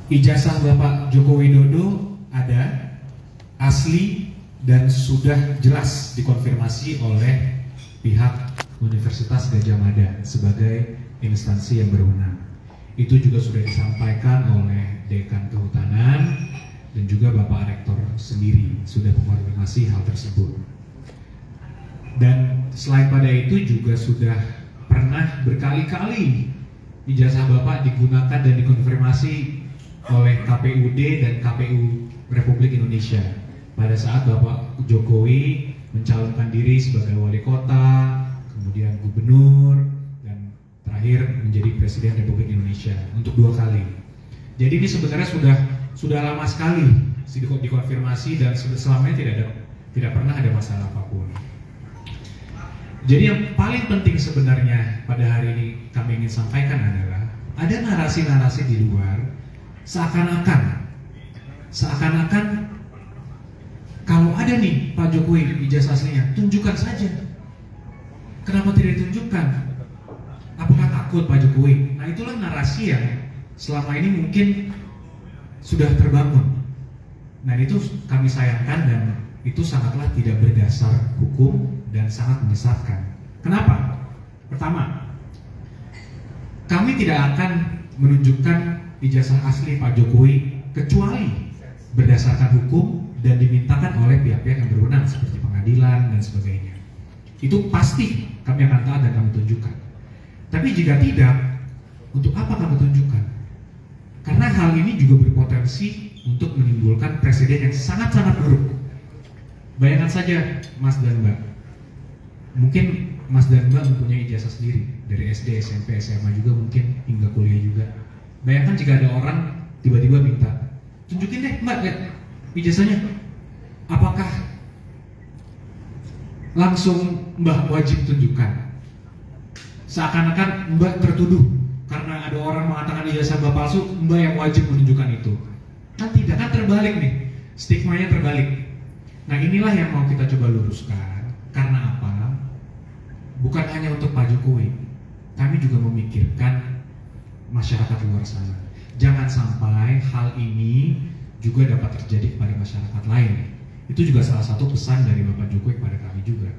ijazah Bapak Joko Widodo ada, asli, dan sudah jelas dikonfirmasi oleh pihak Universitas Gadjah Mada sebagai instansi yang berwenang. Itu juga sudah disampaikan oleh Dekan Kehutanan dan juga Bapak Rektor sendiri sudah mengonfirmasi hal tersebut. Dan selain pada itu juga sudah pernah berkali-kali ijazah Bapak digunakan dan dikonfirmasi oleh KPUD dan KPU Republik Indonesia pada saat Bapak Jokowi mencalonkan diri sebagai wali kota, kemudian gubernur, dan terakhir menjadi Presiden Republik Indonesia untuk 2 kali. Jadi ini sebenarnya sudah lama sekali dikonfirmasi dan selama ini tidak pernah ada masalah apapun. Jadi yang paling penting sebenarnya pada hari ini kami ingin sampaikan adalah ada narasi-narasi di luar seakan-akan kalau ada nih Pak Jokowi ijazah aslinya, tunjukkan saja. Kenapa tidak ditunjukkan? Apakah takut Pak Jokowi? Nah, itulah narasi yang selama ini mungkin sudah terbangun. Nah, itu kami sayangkan dan itu sangatlah tidak berdasar hukum dan sangat menyesatkan. Kenapa? Pertama, kami tidak akan menunjukkan ijazah asli Pak Jokowi kecuali berdasarkan hukum dan dimintakan oleh pihak-pihak yang berwenang seperti pengadilan dan sebagainya. Itu pasti kami akan taat dan kami tunjukkan. Tapi jika tidak, untuk apa kami tunjukkan? Karena hal ini juga berpotensi untuk menimbulkan presiden yang sangat-sangat buruk. Bayangkan saja Mas dan Mbak, mungkin Mas dan Mbak mempunyai ijazah sendiri dari SD, SMP, SMA juga mungkin hingga kuliah juga. Bayangkan jika ada orang tiba-tiba minta, tunjukin deh Mbak ya, ijazahnya. Apakah langsung Mbak wajib tunjukkan? Seakan-akan Mbak tertuduh karena ada orang mengatakan ijazah Mbak palsu, Mbak yang wajib menunjukkan itu. Kan tidak, kan terbalik nih, stigmanya terbalik. Nah, inilah yang mau kita coba luruskan. Karena apa? Bukan hanya untuk Pak Jokowi, kami juga memikirkan masyarakat luar sana. Jangan sampai hal ini juga dapat terjadi kepada masyarakat lain. Itu juga salah satu pesan dari Bapak Jokowi kepada kami juga.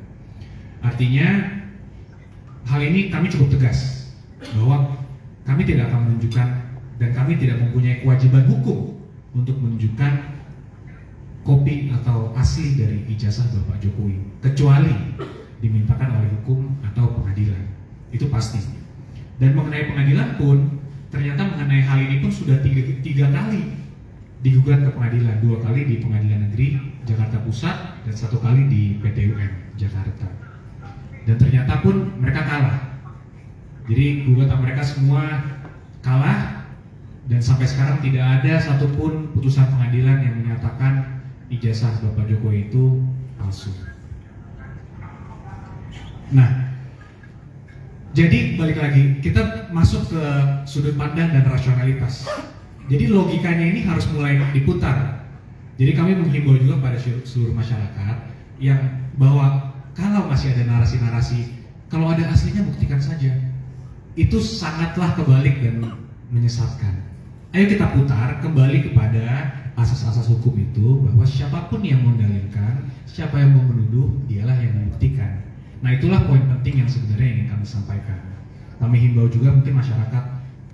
Artinya hal ini kami cukup tegas bahwa kami tidak akan menunjukkan dan kami tidak mempunyai kewajiban hukum untuk menunjukkan kopi atau asli dari ijazah Bapak Jokowi kecuali dimintakan oleh hukum atau pengadilan. Itu pasti. Dan mengenai pengadilan pun ternyata mengenai hal ini pun sudah tiga kali digugat ke pengadilan, 2 kali di Pengadilan Negeri Jakarta Pusat dan 1 kali di PT UN Jakarta. Dan ternyata pun mereka kalah. Jadi gugatan mereka semua kalah dan sampai sekarang tidak ada satupun putusan pengadilan yang menyatakan ijazah Bapak Jokowi itu palsu. Nah, jadi balik lagi, kita masuk ke sudut pandang dan rasionalitas. Jadi logikanya ini harus mulai diputar. Jadi kami menghimbau juga pada seluruh masyarakat yang bahwa kalau masih ada narasi-narasi, kalau ada aslinya buktikan saja. Itu sangatlah kebalik dan menyesatkan. Ayo kita putar kembali kepada asas-asas hukum itu, bahwa siapapun yang mendalilkan, siapa yang mau menuduh, dialah yang membuktikan. Nah, itulah poin penting yang sebenarnya ingin kami sampaikan. Kami himbau juga mungkin masyarakat,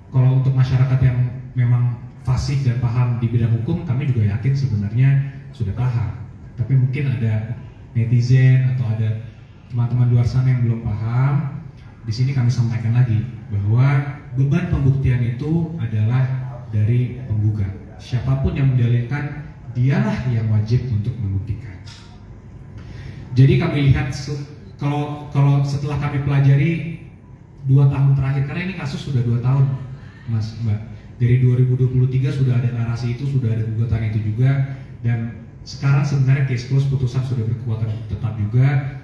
kalau untuk masyarakat yang memang fasih dan paham di bidang hukum, kami juga yakin sebenarnya sudah paham. Tapi mungkin ada netizen atau ada teman-teman luar sana yang belum paham. Di sini kami sampaikan lagi bahwa beban pembuktian itu adalah dari penggugat. Siapapun yang mendalilkan, dialah yang wajib untuk membuktikan. Jadi kami lihat kalau setelah kami pelajari 2 tahun terakhir, karena ini kasus sudah 2 tahun, Mas Mbak. Dari 2023 sudah ada narasi itu, sudah ada gugatan itu juga, dan sekarang sebenarnya case close, putusan sudah berkekuatan tetap juga.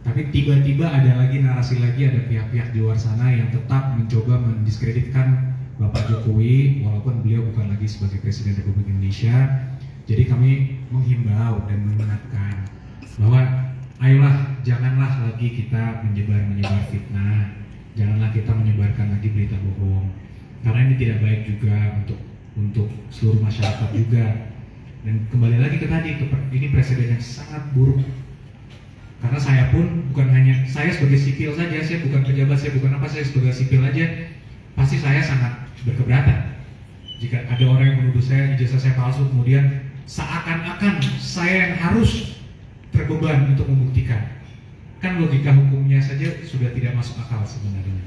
Tapi tiba-tiba ada lagi narasi lagi, ada pihak-pihak di luar sana yang tetap mencoba mendiskreditkan Bapak Jokowi walaupun beliau bukan lagi sebagai Presiden Republik Indonesia. Jadi kami menghimbau dan mengingatkan bahwa ayolah, janganlah lagi kita menyebar fitnah, janganlah kita menyebarkan lagi berita bohong, karena ini tidak baik juga untuk untuk seluruh masyarakat juga. Dan kembali lagi ke tadi, ini presiden yang sangat buruk. Karena saya pun bukan hanya saya sebagai sipil saja, saya bukan pejabat, saya bukan apa, saya sebagai sipil aja, pasti saya sangat berkeberatan jika ada orang yang menuduh saya ijazah saya palsu, kemudian seakan-akan saya yang harus terbeban untuk membuktikan. Kan logika hukumnya saja sudah tidak masuk akal sebenarnya.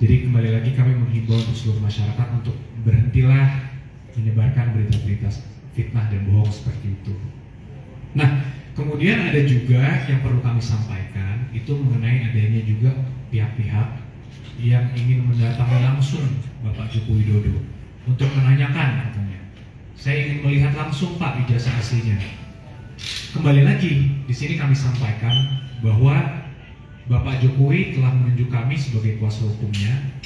Jadi kembali lagi kami menghimbau untuk seluruh masyarakat untuk berhentilah menyebarkan berita-berita fitnah dan bohong seperti itu. Nah, kemudian ada juga yang perlu kami sampaikan, itu mengenai adanya juga pihak-pihak yang ingin mendatangi langsung Bapak Joko Widodo untuk menanyakan, katanya, saya ingin melihat langsung Pak ijazah aslinya. Kembali lagi, di sini kami sampaikan bahwa Bapak Jokowi telah menunjuk kami sebagai kuasa hukumnya,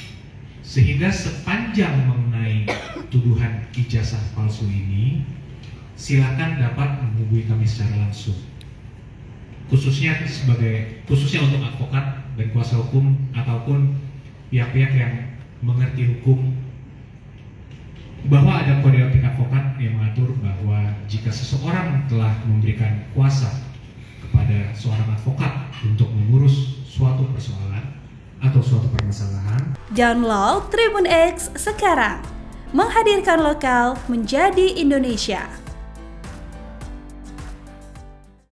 sehingga sepanjang mengenai tuduhan ijazah palsu ini, silakan dapat menghubungi kami secara langsung. Khususnya untuk advokat dan kuasa hukum ataupun pihak-pihak yang mengerti hukum, bahwa ada kode etik advokat yang mengatur bahwa jika seseorang telah memberikan kuasa kepada seorang advokat untuk mengurus suatu persoalan atau suatu permasalahan. Download Tribun X sekarang, menghadirkan lokal menjadi Indonesia.